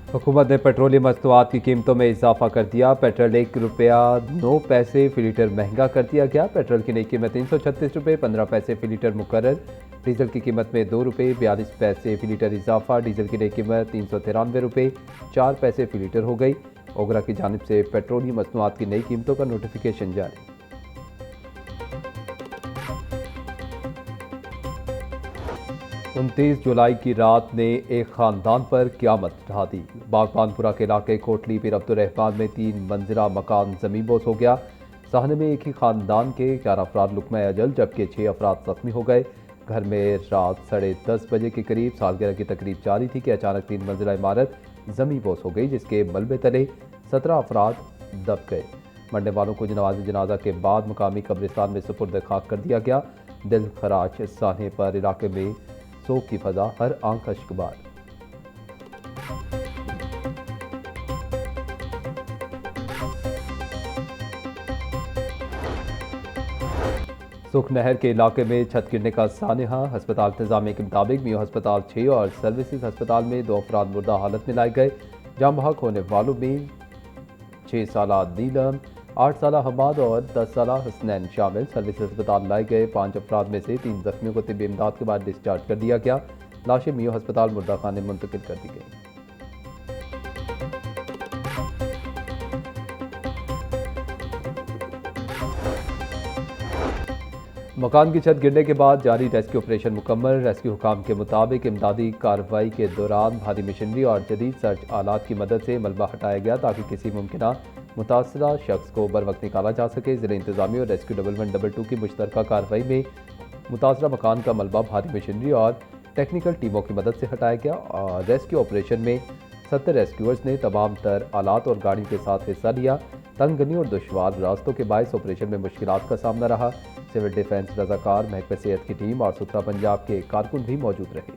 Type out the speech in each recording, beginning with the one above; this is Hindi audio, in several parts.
हुकूमत ने पेट्रोलियम मसनूआत की कीमतों में इजाफा कर दिया। पेट्रोल ₹1.09 फी लीटर महंगा कर दिया गया। पेट्रोल की नई कीमत ₹336.15 फी लीटर मुकर्रर। डीजल की कीमत में ₹2.42 फी लीटर इजाफा। डीजल की नई कीमत ₹393.04 फी लीटर हो गई। ओगरा की जानिब से पेट्रोलियम मसनूआत की नई कीमतों का नोटिफिकेशन जारी। 29 जुलाई की रात ने एक खानदान पर क़यामत ढा दी। बागबानपुरा के इलाके कोटली पीर अब्दुर्रहमान में 3 मंजिला मकान ज़मींदोज़ हो गया। साहने में एक ही खानदान के 11 अफराद लुकमा अजल जबकि 6 अफराद जख्मी हो गए। घर में रात 10:30 बजे के करीब सालगिरह की तकरीब जारी थी कि अचानक 3 मंजिला इमारत ज़मींदोज़ हो गई, जिसके मलबे तले 17 अफराद दब गए। मरने वालों को नमाज जनाजा के बाद मकामी कब्रिस्तान में सुपुर्द खाक कर दिया गया। दिल खराज साहने पर इलाके में सोग की फजा, हर आंख अश्कबार। सुख नहर के इलाके में छत गिरने का सानहा। अस्पताल इंतजामिया के मुताबिक मियो अस्पताल 6 और सर्विसेज अस्पताल में 2 अफराद मुर्दा हालत में लाए गए। जाम बहक होने वालों में 6 साला नीलम, 8 साला हमाद और 10 साला हसनैन शामिल। सर्विस अस्पताल लाए गए 5 अफराद में से 3 जख्मियों को तिब्बी इमदाद के बाद डिस्चार्ज कर दिया गया। लाशें मियो अस्पताल मुर्दा खाने में मुंतकिल कर दी गई। मकान की छत गिरने के बाद जारी रेस्क्यू ऑपरेशन मुकम्मल। रेस्क्यू हुकाम के मुताबिक इमदादी कार्रवाई के दौरान भारी मशीनरी और जदीद सर्च आलात की मदद से मलबा हटाया गया ताकि किसी मुमकिन मुतासरा शख्स को बर वक्त निकाला जा सके। जिला इंतजामिया और रेस्क्यू 1112 की मुश्तरका कार्रवाई में मुतासरा मकान का मलबा भारी मशीनरी और टेक्निकल टीमों की मदद से हटाया गया और रेस्क्यू ऑपरेशन में 70 रेस्क्यूअर्स ने तमाम तर आलात और गाड़ी के साथ हिस्सा लिया। तंगनी और दुश्वार रास्तों के बायस ऑपरेशन में मुश्किलात का सामना रहा। सिविल डिफेंस, रजाकार, महकमे सेहत की टीम और सुथरा पंजाब के कारकुन भी मौजूद रहे।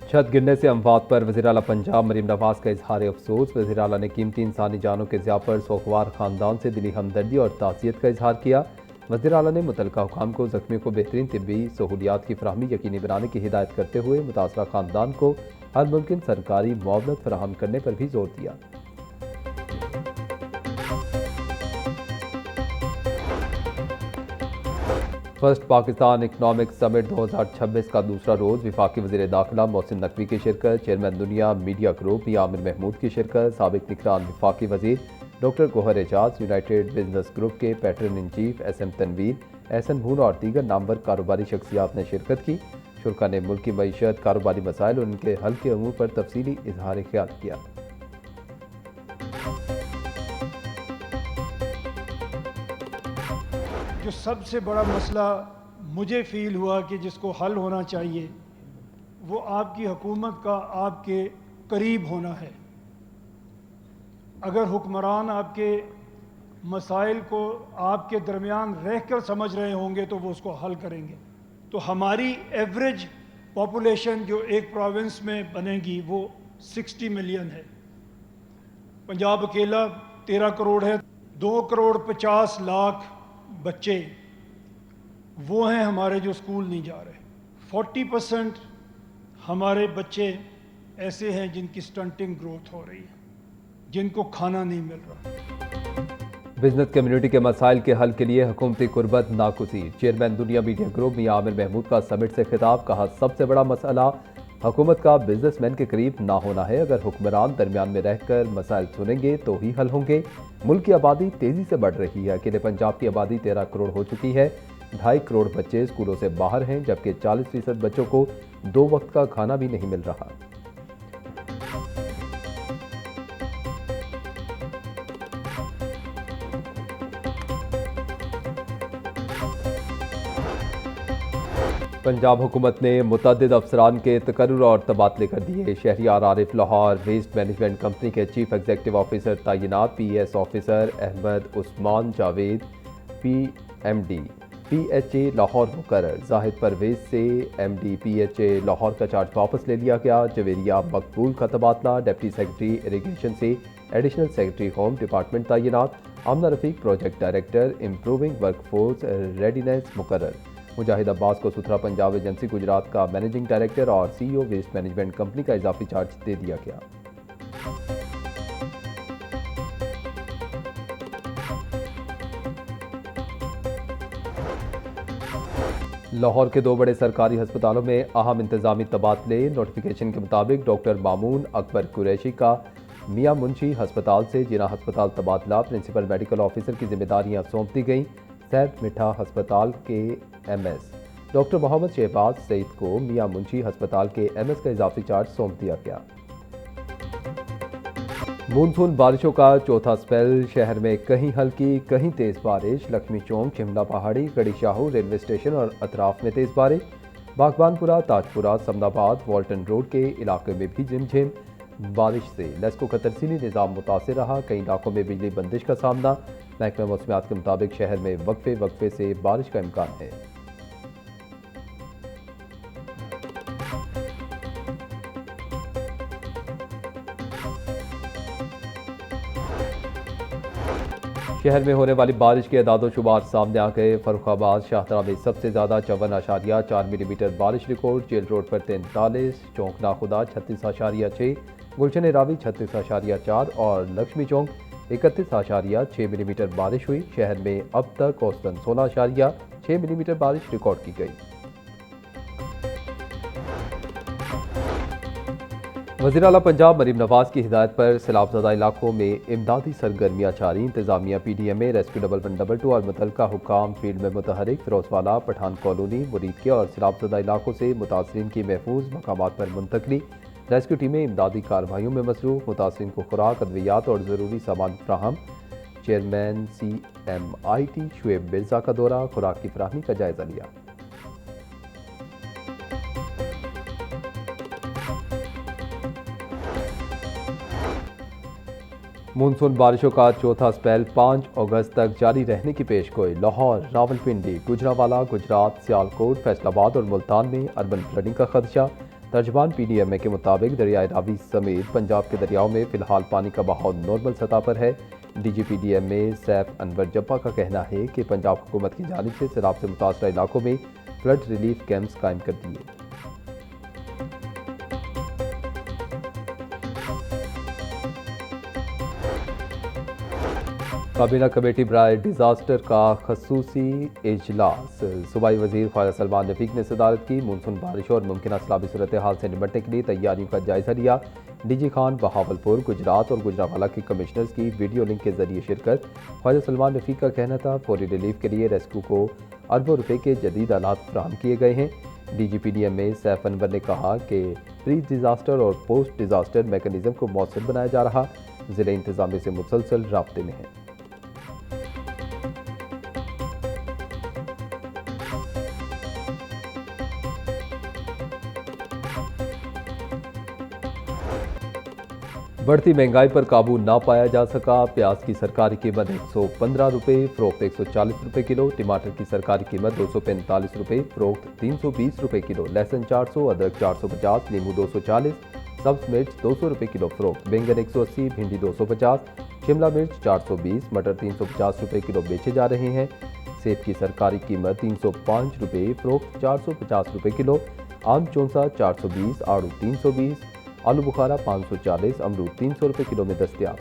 छत गिरने से अमवात पर वज़ीर आला पंजाब मरीम नवाज का इजहार अफसोस। वज़ीर आला ने कीमती इंसानी जानों के ज़िया पर सोगवार खानदान से दिली हमदर्दी और ताज़ियत का इजहार किया। वज़ीर आला ने मुतल्लिका हुकाम को ज़ख्मियों को बेहतरीन तिब्बी सहूलियात की फराहमी यकीनी बनाने की हिदायत करते हुए मुतासरा खानदान को हर मुमकिन सरकारी मुआवनत फराहम करने पर भी जोर दिया। फर्स्ट पाकिस्तान इकनॉमिक समिट 2026 का दूसरा रोज़। वफाकी वज़ीर दाखिला मोहसिन नकवी की शिरकत। Chairman Dunya media group Mian Amir Mahmood की शिरकत। साबिक निगरान वफाकी वज़ीर doctor Gohar Ejaz, united business group के patron in chief SM Tanveer, Ahsan Bhoon और दीगर नामवर कारोबारी शख्सियात ने शिरकत की। शुरा ने मुल्क की मईशत, कारोबारी मसाइल और उनके हल के अमूर पर तफसीली इजहार ख्याल किया। जो सबसे बड़ा मसला मुझे फ़ील हुआ कि जिसको हल होना चाहिए वो आपकी हुकूमत का आपके करीब होना है। अगर हुक्मरान आपके मसाइल को आपके दरमियान रह कर समझ रहे होंगे तो वो उसको हल करेंगे। तो हमारी एवरेज पॉपुलेशन जो एक प्रोविंस में बनेगी वो 60 मिलियन है। पंजाब अकेला 13 करोड़ है। 2,50,00,000 बच्चे वो हैं हमारे जो स्कूल नहीं जा रहे। 40% हमारे बच्चे ऐसे हैं जिनकी स्टंटिंग ग्रोथ हो रही है, जिनको खाना नहीं मिल रहा। बिजनेस कम्युनिटी के मसाइल के हल के लिए हुकूमती कुर्बत नागुज़ीर। Chairman Dunya media group Mian Amir Mahmood का समिट से खिताब। कहा, सबसे बड़ा मसला हुकूमत का बिजनेसमैन के करीब ना होना है। अगर हुक्मरान दरमियान में रहकर मसाइल सुनेंगे तो ही हल होंगे। मुल्क की आबादी तेजी से बढ़ रही है। अकेले पंजाब की आबादी 13 करोड़ हो चुकी है। 2.5 करोड़ बच्चे स्कूलों से बाहर हैं, जबकि 40% बच्चों को 2 वक्त का खाना भी नहीं मिल रहा। पंजाब हुकूमत ने मुतअद्दिद अफसरान के तकर्रुर और तबादले कर दिए। Shahryar Arif Lahore waste management company के चीफ एग्जीक्यूटिव ऑफिसर तैनात। PAS officer Ahmad Usman Javed PMD PHA Lahore मुकर्रर। जाहिद परवेज से MD PHA लाहौर का चार्ज वापस ले लिया गया। जवेरिया मकबूल का तबादला। डिप्टी सेक्रेटरी इरिगेशन से एडिशनल सेक्रेटरी होम डिपार्टमेंट तैनात। Amna Rafiq project director improving workforce readiness मुकर्रर। मुजाहिद अब्बास को सुथरा पंजाब एजेंसी गुजरात का मैनेजिंग डायरेक्टर और CEO वेस्ट मैनेजमेंट कंपनी का इजाफी चार्ज दे दिया गया। लाहौर के 2 बड़े सरकारी अस्पतालों में अहम इंतजामी तबादले। नोटिफिकेशन के मुताबिक डॉक्टर मामून अकबर कुरैशी का मियां मुंशी हस्पताल से जिना हस्पताल तबादला। प्रिंसिपल मेडिकल ऑफिसर की जिम्मेदारियां सौंप दी गई। सैद मिठा हस्पताल के MS डॉक्टर मोहम्मद शहबाज सईद को मियां मुंशी हस्पताल के MS का इजाफी चार्ज सौंप दिया गया। मानसून बारिशों का चौथा स्पेल। शहर में कहीं हल्की कहीं तेज बारिश। लक्ष्मी चौक, शिमला पहाड़ी, गड़ी शाहू रेलवे स्टेशन और अतराफ में तेज बारिश। बागबानपुरा, ताजपुरा, समनाबाद, वॉल्टन रोड के इलाके में भी झिमझिम बारिश से लेस्को का तरसीली निज़ाम मुतासिर रहा। कई इलाकों में बिजली बंदिश का सामना। महकमा मौसमियात के मुताबिक शहर में वक्फे से बारिश का इम्कान है। शहर में होने वाली बारिश के अदाद-ओ-शुमार सामने आ गए। फर्रुखाबाद शाहतरा में सबसे ज़्यादा 54.4 मिलीमीटर बारिश रिकॉर्ड। जेल रोड पर 43, चौक नाखुदा 36.6, गुलशन रावी 36.4 और लक्ष्मी चौक 31.6 मिलीमीटर बारिश हुई। शहर में अब तक औसतन 16.6 मिलीमीटर बारिश रिकॉर्ड की गई। वज़ीर आला पंजाब मरीम नवाज की हिदायत पर सैलाबज़दा इलाकों में इमदादी सरगर्मियाँ जारी। इंतजामिया PDMA, रेस्क्यू 1112 और मुतल्लिका हुक्काम फील्ड में मुतहरिक। फिरोजवाला, पठान कॉलोनी, मुरीद के और सैलाबज़दा इलाकों से मुतासरीन की महफूज मकामात पर मुंतकली। रेस्क्यू टीमें इमदादी कार्रवाइयों में मसरूफ़। मुतासरीन को खुराक, अद्वियात और ज़रूरी सामान फ्राहम। चेयरमैन CMIT शुएब मिर्जा का दौरा, खुराक की फराहमी का जायजा लिया। मानसून बारिशों का चौथा स्पेल 5 अगस्त तक जारी रहने की पेशगोई। लाहौर, रावलपिंडी, गुजरावाला, गुजरात, सियालकोट, फैसलाबाद और मुल्तान में अर्बन फ्लडिंग का खदशा। तर्जमान PDMA के मुताबिक दरियाए रावी समेत पंजाब के दरियाओं में फिलहाल पानी का बहाव नॉर्मल सतह पर है। DG PDMA सैफ अनवर जब्बा का कहना है कि पंजाब हुकूमत की जानिब से सैलाब से मुतासरा इलाकों में फ्लड रिलीफ कैंप्स कायम कर दिए। काबीना कमेटी बराए डिजास्टर का खसूसी इजलास। सूबाई वजीर ख्वाजा सलमान रफीक ने सदारत की। मानसून बारिशों और मुमकिन सैलाबी सूरत हाल से निपटने के लिए तैयारियों का जायजा लिया। DG खान बहावलपुर, गुजरात और गुजरावाला के कमिश्नर्स की वीडियो लिंक के जरिए शिरकत। ख्वाजा सलमान रफीक का कहना था फौरी रिलीफ के लिए रेस्क्यू को अरबों रुपए के जदीद आलात फराहम किए गए हैं। DG PDMA सैफ अनवर ने कहा कि प्री डिजास्टर और पोस्ट डिजास्टर मैकेनिज्म को मौसर बनाया जा रहा। जिले इंतजामिया से मुसलसल राब्ते में है। बढ़ती महंगाई पर काबू ना पाया जा सका। प्याज की सरकारी कीमत 115 रुपये, फरोख्त 140 रुपये किलो। टमाटर की सरकारी कीमत 245 रुपये, फरोख्त 320 रुपये किलो। लहसुन 400, अदरक 450, नींबू 240, सब्ज मिर्च 200 रुपये किलो फरोख्त। बैंगन 180, भिंडी 250, शिमला मिर्च 420, मटर 350 रुपये किलो बेचे जा रहे हैं। सेब की सरकारी कीमत 305 रुपये, फरोख्त 450 रुपये किलो। आम चौंसा 420, आड़ू 320, आलू बुखारा 540, अमरूद 300 रुपये किलो में दस्तयाब।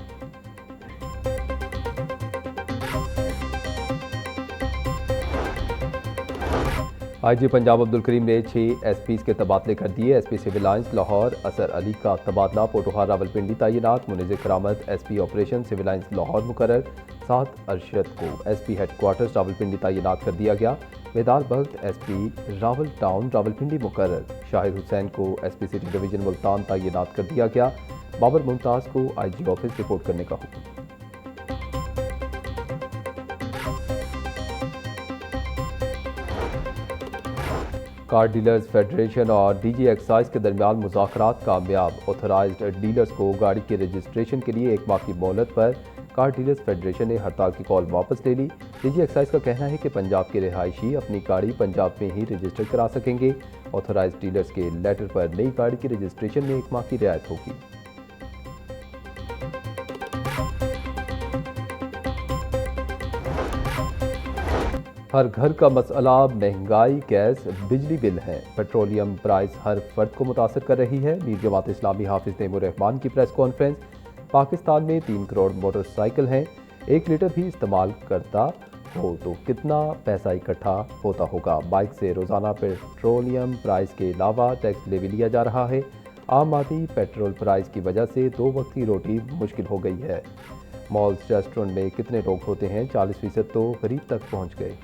IG पंजाब अब्दुल करीम ने 6 SPs के तबादले कर दिए। SP सिविल लाइंस लाहौर असर अली का तबादला। पोटोहार रावलपिंडी तैनात। Muneez Karamat SP operation civil lines Lahore मुकर्रर। 7 अरशद को SP हेडक्वार्टर्स रावलपिंडी तैनात कर दिया गया। बेदार बख्त SP रावल टाउन रावलपिंडी मुकर्रर। शाहिद हुसैन को SP सिटी डिवीजन मुल्तान तैनात कर दिया गया। बाबर मुमताज़ को IG ऑफिस रिपोर्ट करने का हुक्म। कार डीलर्स फेडरेशन और DG एक्साइज के दरमियान मुज़ाकरात कामयाब। ऑथराइज्ड डीलर्स को गाड़ी के रजिस्ट्रेशन के लिए 1 माह की मोहलत पर कार डीलर्स फेडरेशन ने हड़ताल की कॉल वापस ले ली। डीजी एक्साइज का कहना है कि पंजाब के रिहायशी अपनी गाड़ी पंजाब में ही रजिस्टर करा सकेंगे। ऑथोराइज डीलर्स के लेटर पर नई गाड़ी की रजिस्ट्रेशन में 1 माह की रियायत होगी। हर घर का मसला महंगाई, गैस, बिजली बिल है। पेट्रोलियम प्राइस हर फर्द को मुतासर कर रही है। मीर जमात इस्लामी हाफिज नईमुर रहमान की प्रेस कॉन्फ्रेंस। पाकिस्तान में 3 करोड़ मोटरसाइकिल हैं। 1 लीटर भी इस्तेमाल करता हो तो कितना पैसा इकट्ठा होता होगा। बाइक से रोज़ाना पेट्रोलियम प्राइस के अलावा टैक्स ले भी लिया जा रहा है। आम आदमी पेट्रोल प्राइस की वजह से 2 वक्त की रोटी मुश्किल हो गई है। मॉल्स, रेस्टोरेंट में कितने लोग होते हैं? 40% तो गरीब तक पहुँच गए।